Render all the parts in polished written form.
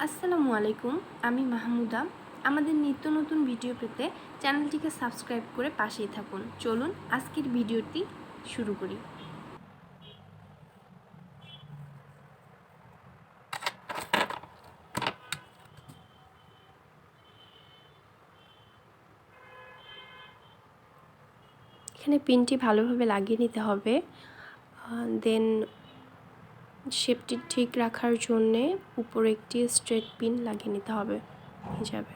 আসসালামু আলাইকুম, আমি মাহমুদা। আমাদের নিত্য নতুন ভিডিও পেতে চ্যানেলটিকে সাবস্ক্রাইব করে পাশেই থাকুন। চলুন আজকের ভিডিওটি শুরু করি। এখানে পিনটি ভালোভাবে লাগিয়ে নিতে হবে। দেন শেপটি ঠিক রাখার জন্যে উপরে একটি স্ট্রেট পিন লাগিয়ে নিতে হবে হিজাবে।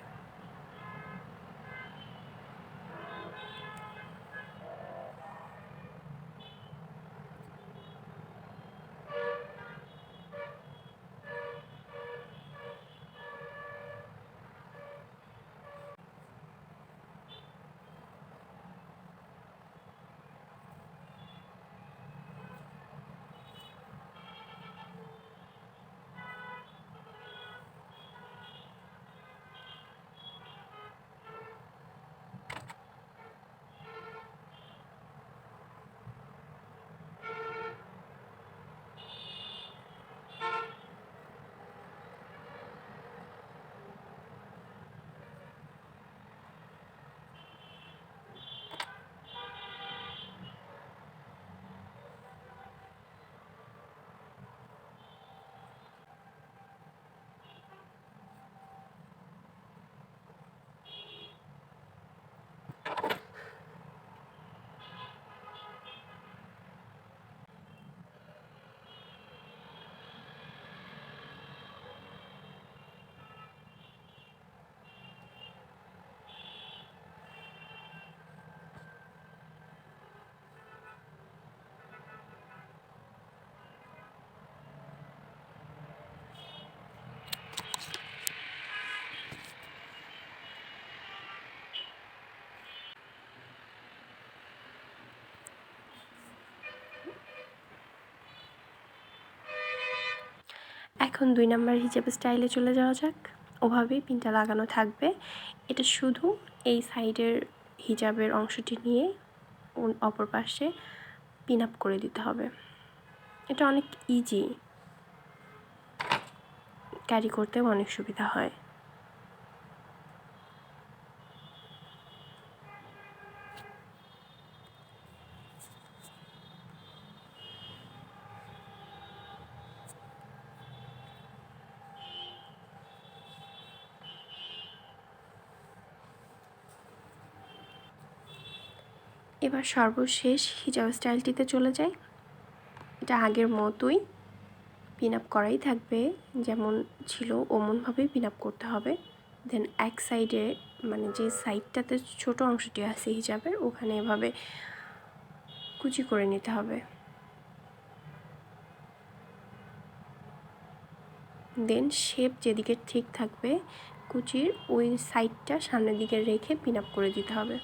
এখন 2 নাম্বার হিজাব স্টাইলে চলে যাওয়া যাক। ওভাবেই পিনটা লাগানো থাকবে। এটা শুধু এই সাইডের হিজাবের অংশটি নিয়ে অপর পাশে পিন আপ করে দিতে হবে। এটা অনেক ইজি, ক্যারি করতেও অনেক সুবিধা হয়। এবার সর্বশেষ হিজাব স্টাইলটিতে চলে যাই। এটা আগের মতোই পিন আপ করাই থাকবে, যেমন ছিল ওমনভাবেই পিন আপ করতে হবে। দেন এক সাইডে মানে যে সাইডটাতে ছোট অংশটি আছে হিজাবের, ওখানে এভাবে কুচি করে নিতে হবে। দেন শেপ যেদিকে ঠিক থাকবে কুচির ওই সাইডটা সামনের দিকে রেখে পিন আপ করে দিতে হবে।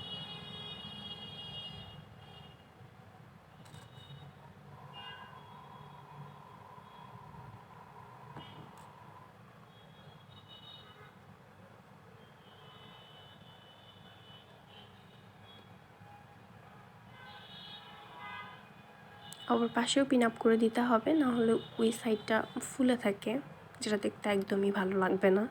অপর পাশেও পিন আপ করে দিতে হবে, না হলে ওই সাইডটা ফুলে থাকে, যেটা দেখতে একদমই ভালো লাগবে না।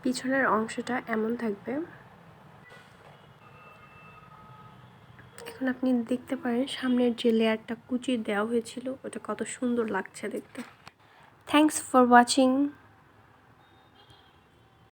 পিছনের অংশটা এমন থাকবে। এখন আপনি দেখতে পারেন সামনের যে লেয়ারটা কুচি দেওয়া হয়েছিল ওটা কত সুন্দর লাগছে দেখতে। Thanks for watching.